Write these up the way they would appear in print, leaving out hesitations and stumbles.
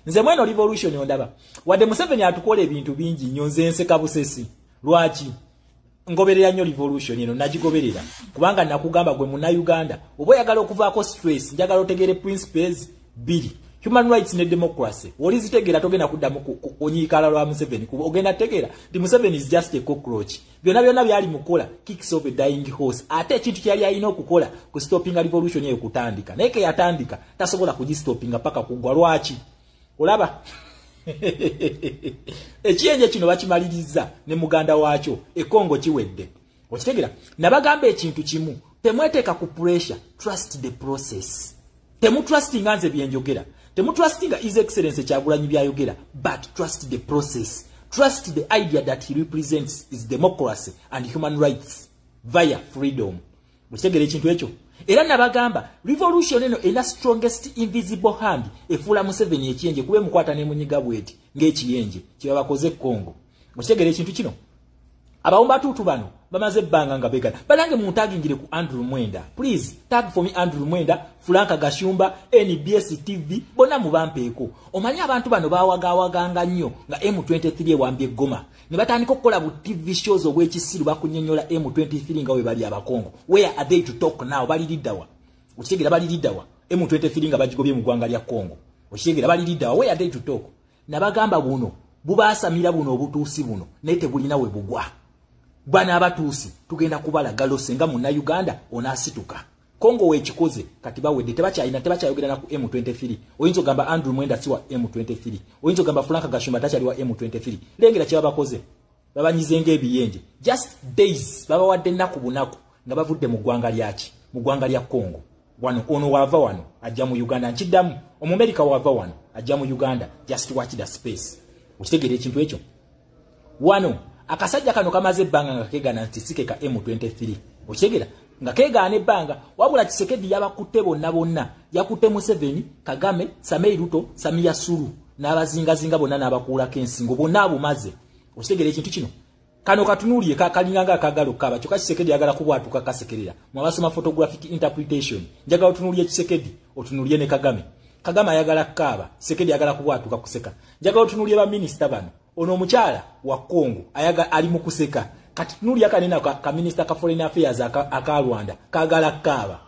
Nze mweno revolution ondaba. Wadde Museveni atukola ebintu bingi nnyo nze nseka busesi. Lwaki? Ngoberera nnyo revolution eno nagigoberera. Kubanga nakugamba gwe muna Uganda. Oba oyagala okuvaako stress, njagala otegere principles 2. Human rights ne democracy. Olizitegera togenda kuddamu onyiikala lwa Museveni. Ogenda tegera. The Museveni is just a cockroach. Byonna byali mukola kicks of a dying horse. Ate ekintu kyali alina okukola ku stopping revolution eyo kutandika. Naye ke yatandika tasobola kugistopinga paka kugwa lwaki. Olaba? Ekiyenje kino bakimaliriza ne muganda waacho ekongo kiwedde. Okitegera? Nabagamba ekintu kimu. Temweteeka ku pressure. Trust the process. Temu trusting anze byenjogera. Temu trusting His Excellency Kyagulanyi byayogera. But trust the process. Trust the idea that he represents is democracy and human rights via freedom. Okitegera ekintu ekyo? Era nabagamba revolution eno ena strongest invisible hand efula Museveni ekiyenje kube mukwata ne munyiga bweti ng'ekiyenje kiba bakoze Kongo. Okitegera ekintu kino? Abawumba tutu bano bamaze banga nga begala. Balange muntagingire ku Andrew Mwenda. Please tag for me Andrew Mwenda, Franka Gashumba, NBS TV, bona mubampeeko. Omanyi abantu bano bawagawaganga nnyo nga M23 wambye Goma. Ne batandika okukola bu TV shows obw'ekisiru bakunyonyola M23 nga we bali abakongo. Where are they to talk now? Bali liddawa. Okitegera bali liddawa. M23 nga bagigobye mu ggwanga lya Kongo. Okitegera bali liddawa. Where are they to talk? Nabagamba buno bubaasamira buno obutuusi buno naye tebulina we bugwa. Bwana abatuusi tugenda kubala galose nga munna Uganda onasituka. Kongo wekikoze kati bawedde tebakyayogera na ku M23. Oyinza ogamba Andrew Mwenda siwa M23. Oyinza ogamba Franka Gashumba takyali wa M23. Lengera kye babakoze. Babanyizenga ebiyenje. Just days baba wadde nnaku bunaku nga bavudde mu ggwanga lyaki. Mu ggwanga lya Kongo. Ono wava wano ajja mu Uganda nkiddamu. Omumerika wava wano ajja mu Uganda. Just watch the space. Okitegera ekintu ekyo? Wano akasajja kano kamaze banga nga kegana nti sikeka M23. Okitegera? Nga kegaana ebbanga wabula Kisekedi yabakutte bonna yakutte Museveni, Kagame, Samei Ruto, Samia Sulu n'abazingazinga bonna n'abakuulako ensingo bonna abumaze. Okitegera ekintu kino? Kano katunuulye kalinganga akagalo kaba kyokka Kisekedi yagala kubwatuka kasekerera. Mwabasoma photographic interpretation. Njagala otunuulye Kisekedi, otunuulye ne Kagame. Kagame ayagala kaaba, Kisekedi yagala kubwatuka kuseka. Njagala otunuulye ba minister bano. Ono omukyala wa Kongo ayaga ali mu kuseka. Kati tunuli akanena ka minister ka foreign affairs aka Rwanda kagala kaaba.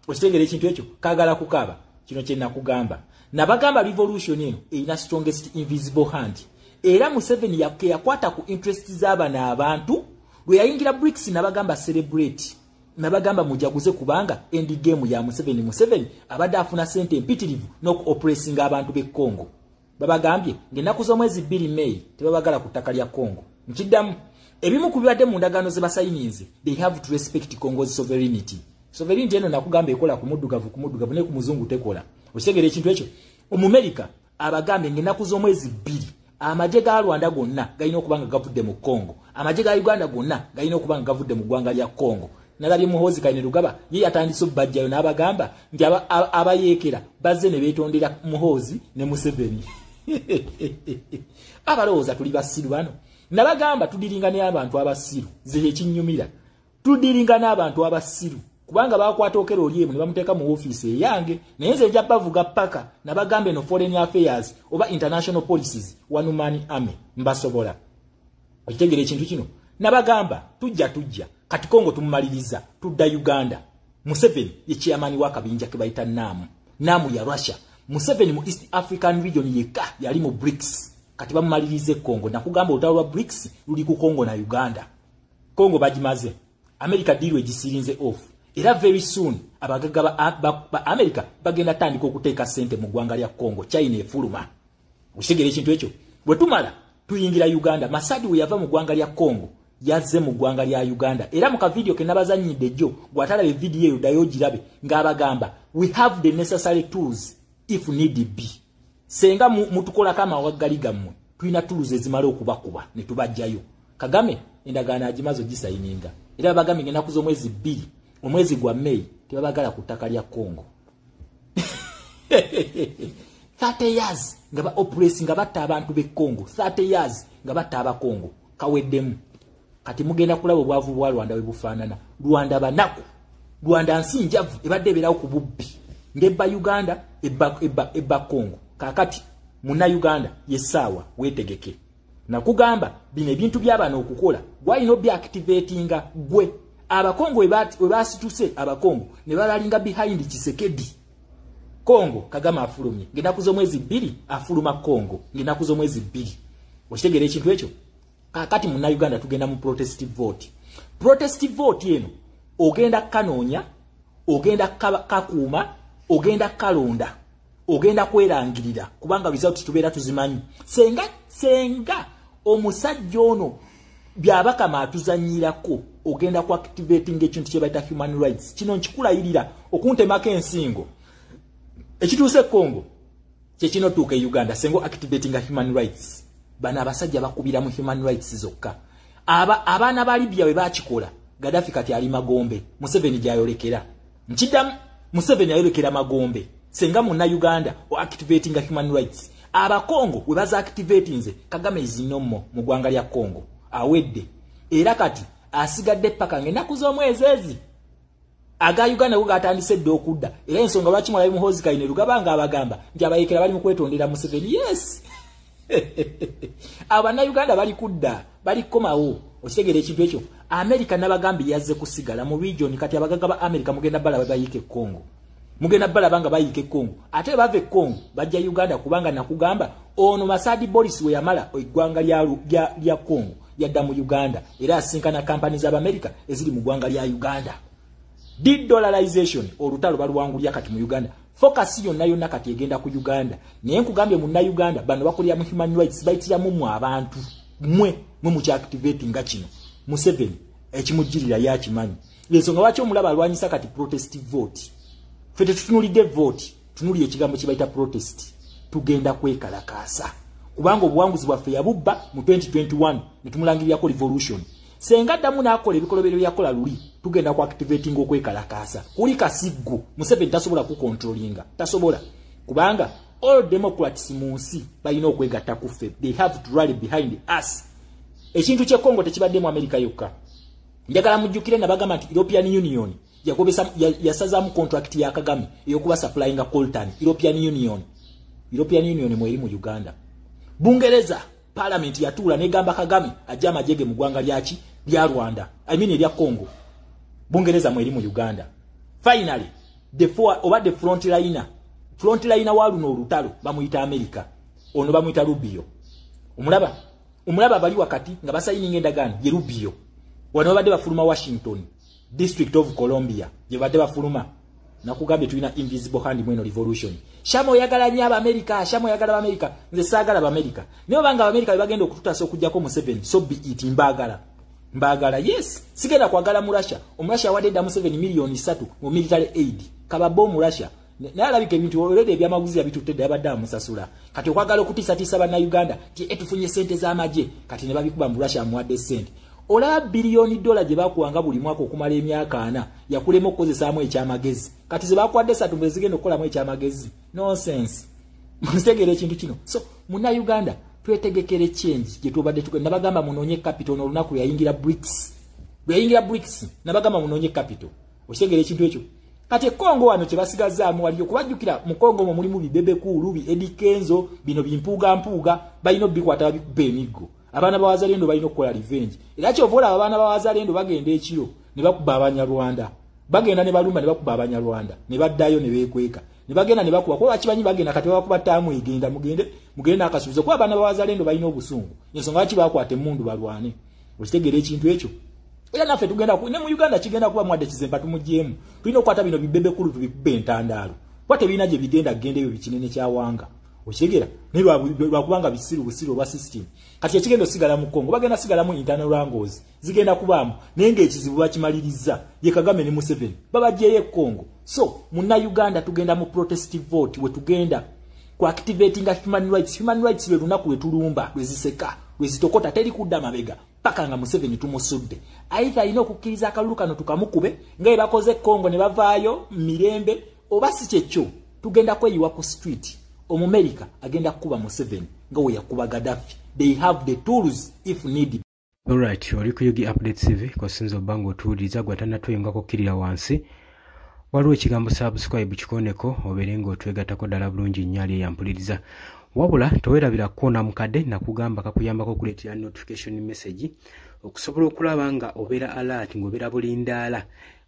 Okitegera ekintu ekyo? Kagala kukaaba. Kino kye nakugamba. Nabagamba revolution eno ina strongest invisible hand. Era Museveni yakwata ku interest z'abana abantu lwe yayingira BRICS nabagamba celebrate. Nabagamba mujaguze kubanga end game ya Museveni abadde afuna sente empitirivu n'oku oppressing abantu be Kongo. Babagambye ngenaku z'omwezi 2 May tebabagala ku ttaka lya Kongo. Nkiddamu ebimu ku bibadde mu ndagaano ze basayinize, they have to respect Congo's sovereignty. Sovereignty eno nakugamba ekola ku muddugavu ne ku muzungu tekola. Okitegera ekintu ekyo? Omumerika abagambye ngenaku z'omwezi 2 amagye ga Rwanda gonna galina okuba nga gavudde mu Kongo. Amagye ga Uganda gonna galina okuba nga gavudde mu ggwanga lya Kongo. Nalabye Muhoozi Kainerugaba ye yatandise obbajjayo n'abagamba nti abayeekera bazze ne beetondera Muhoozi ne Museveni. Abalowooza tuli basiru bano. Nabagamba tudiringa n'abantu abasiru. Ze ekinnyumira. Tudiringa n'abantu abasiru. Kubanga bakwata okero oliemu ne bamuteeka mu office eyange. Naye nze nja bavuga paka nabagambe no foreign affairs oba international policies one man army mbasobola. Okitegera ekintu kino? Nabagamba tujja. Kati Kongo tumumaliriza. Tudda Uganda. Museveni ye chairman w'akabinja ke bayita Namu ya Russia. Museveni mu East African region yeka yali mu BRICS. Kati bamumalirize Kongo. Nakugamba olutalo lwa BRICS luli ku Kongo na Uganda. Kongo bagimaze. America deal gisirinze off. Era very soon abagaga ba America bagenda tandika okuteeka sente mu ggwanga lya Kongo. China efuluma. Ushegere ekintu ekyo. Bwe tumala tuyingira Uganda. Masadi we yava mu ggwanga lya Kongo yazze mu ggwanga lya Uganda. Era mu ka video ke nabazanyidde jjo gwatalabe video eyo dayo girabe ng'abagamba we have the necessary tools if need be. Senga mutukola kama wagali gammwe tulina tools ezimala okubakuba ne tubajjayo. Kagame endagaana agimazo gisayininga. Era bagambe ngenaku z'omwezi 2 omwezi gwa May tebabagala ku ttaka lya Kongo. 30 years nga ba oppressing nga batta abantu be Kongo. 30 years nga batta aba Kongo. Kaweddemu. Kati mugenda kulaba obwavu bwa Rwanda we bufaanana. Rwanda banaku. Rwanda nsi njavu ebadde eberawo ku bubbi. Ng'ebba Uganda ebba Kongo. kakati muna Uganda yesawa wetegeke nakugamba bino ebintu by'abana okukola why no be activatinga gwe abakongo webasituse abakongo ne balalinga behind Kisekedi Kongo Kagame afulumye ngenda kuzo mwezi 2 afuluma Kongo ngenda kuzo mwezi 2 okitegere ekintu ekyo kakati muna Uganda tugenda mu protestive vote yeno ogenda kanoonya ogenda kakuuma ogenda kalonda ogenda kwerangirira kubanga result tubeera tuzimanyi senga omusajja ono byabaka matuzanyirako ogenda ku activating ekintu kye bayita human rights kino nkikulayirira okuntemako ensingo ekituuse Kongo kye kino tuuka Uganda sengo activating human rights bana abasajja bakubira mu human rights zokka abaana ba Libya we bakikola Gaddafi kati ali magombe Museveni gyayolekera nkiddamu Museveni ayolekera magombe senga muna Uganda o activating human rights abakongo we baza activating Kagame izinomo mu gwanga lya Kongo awedde era kati asigadde paka ngenda kuzomwezi ezi aga Uganda ko gatandise ddo okudda era ensonga lwaki mwalabi muhozi kaine lugabanga abagamba nti abayekera bali mu kwetondera Museveni yes abana Uganda bali kudda bali komawo okitegere ekintu ekyo America nabagambi yazze kusigala mu region kati abagaga ba America mugenda bala bayike Kongo mugenda bala banga bayike Kongo ate bave Kongo bajja Uganda kubanga nakugamba ono Masadi Boris we yamala igwanga lya Kongo yadda mu Uganda era asinkana companies aba America ezili mu gwanga lya Uganda de-dollarization olutalo balwangulya kati mu Uganda focus yonna kati egenda ku Uganda naye nkugambye munna Uganda bano bakolya mu human rights bayitira mu abantu mwe mu activating nga kino Museveni ekimujirira yakimanyi ensonga lwaki omulaba alwanyisa kati protestive vote fete tutunulidde vote tunuli ekigambo kibayita protest tugenda kwekalakaasa kubanga obuwanguzi bwaffe yabubba mu 2021 netumulangiriyako revolution senga ddamu n'akola ebikolobero byakola luli tugenda ku activating okwekalakaasa kuli kasiggo Museveni tasobola kukontrolinga tasobola kubanga all democrats mu nsi balina okwegatta kuffe they have to rally behind us ekintu kye Kongo tekibadde mu America yokka njagala mujjukire nabagamba nti European Union yasaza mu contract ya Kagame eyokuba supplying coltan European Union mweri mu Uganda Bungereza Parliament yatula negamba Kagame ajja amajege mu gwanga lyaki lya Rwanda erya Kongo Bungereza mweri mu Uganda finally the frontliner waluno olutalo bamuyita America ono bamuyita Rubio umulaba bali wakati nga basayininga endagaano ye Rubio wano badde bafuluma Washington District of Columbia je badde bafuluma nakugambye tulina invisible hand mweno revolution shamo yagala nya America nze saagala America niyo banga America bagenda okututasa okujjako mu 7 so be it mbagala yes sigenda kwagala mu Russia omurasha wadde mu 7 million 3 mu military aid kababo mu Russia nalabika ebintu olede ebyamaguzi yabitutedde abadde musasula kati okwagala okutisa bana Uganda ti etufunye sente z'amaje kati ne babikuba mu Russia muwadde sente ola billion $1 je bakuwanga buli mwaka okumala emyaka 4 yakulema okukozesaamu ekyamagezi kati ze bakwadde 3 mbwe zigenda okukolamu ekyamagezi nonsense mustegere ekintu kino so muna Uganda twetegekere change je tubadde tugenda bagamba munonye capital n'olunaku yayingira BRICS nabagamba munonye capital ostegere ekintu ekyo kati Kongo wano kye basigazaamu waliyo kubajjukira mu Kongo mu mulimu bibebe kulu bi edikenzo bino bimpuga balino bikwata babikuba emiggo abana bawazalendo balino okukola revenge era kyovola abana bawazalendo bagenda ekiro ne bakuba Abanyarwanda bagenda ne balumba ne bakuba Abanyarwanda ne baddayo ne bekweka ne bagenda ne bakuba kuba kibanyi bagenda kati bakuba taamu egenda mugenda akasubizo kuba abana bawazalendo balino obusungu ensonga ki bakwate mundu balwane okitegere ekintu ekyo era naffe tugenda ne mu Uganda kigenda kuba mwadde kizemba tumujjemu tulina okwata bino bibebe kulu tubikube entandaalo kwate bina gye bigenda gendeyo bikinene kyawanga okitegera ne lwakubanga busiru obwa system kati ekigendo sigala mu Kongo bagenda sigala mu internal wrangles zigenda kubaamu naye ng'ekizibu bakimaliriza ye Kagame ne Museveni babajjeyo Kongo so muna Uganda tugenda mu protestive vote we tugenda ku activating human rights lwe lunaku lwe tulumba lweziseka lwezitokota teri kudda mabega paka nga Museveni tumusudde aitha ino okukkiriza akalulu kano tukamukube nga bakoze Kongo ne bavaayo mirembe oba si kyekyo tugenda kweyiwa ku street Omumerika agenda kuba Museveni nga we yakuba Gaddafi they have the tools if needed. Alright, oli ku Yugi Update TV kwa sinzo bango tuuliza gwatana tuyongako kirira wansi waliwo ekigambo subscribe kikoneko obeere ng'otwegattako ddala bulungi nnyo ali eyampuliriza. Wabula towerabira koona mukadde nakugamba kakuyambako okuleetera notification message okusobola okulaba nga obeera alert ng'obeera bulindaala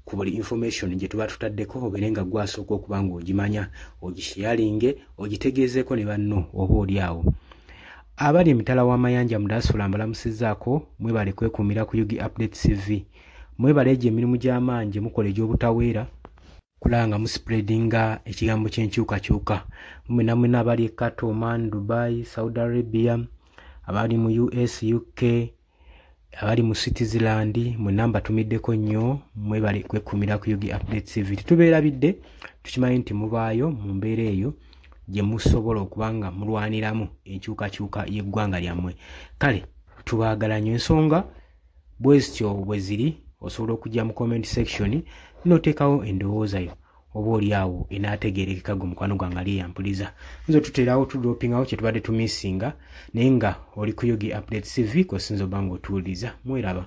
ku buli information gye tuba tutaddeko obeere nga gwasooka okuba ng'ogimanya ogisharinge ogitegeezeeko ne banno oba oli awo. Abali emitala w'amayanja mu diaspora mbalamusizzaako mwebale kwekuumira ku Yugi Updates TV. Mwebale gye emirimu gy'amaanyi gye mukola egy'obutaweera kulanga muspreadinga ekigambo ky'enkyukakyuka. Mwena abali e Qatar, Oman, Dubai, Saudi Arabia, abali mu US, UK, abali mu Switzerland, mwena mbatumiddeko nnyo mwebale kwekuumira ku Yugi Updates TV. Tubeerabidde tukimanyi nti mubaayo mu mbeera eyo gye musobola okuba nga mulwaniramu enkyukakyuka y'eggwanga lyammwe. Kale tubaagala nnyo, ensonga bwe zityo bwe ziri osobola okujja mu comment section n'oteekawo endowooza yo oba oli awo enaategeerekeka gwe mukwano gwange ali eyampuliza. Nzo tuteerawo tudropingawo kye tubadde tumisinga naye nga oli ku Yugi Updates TV kw'osinza obba ng'otuwuliriza. Mweraba.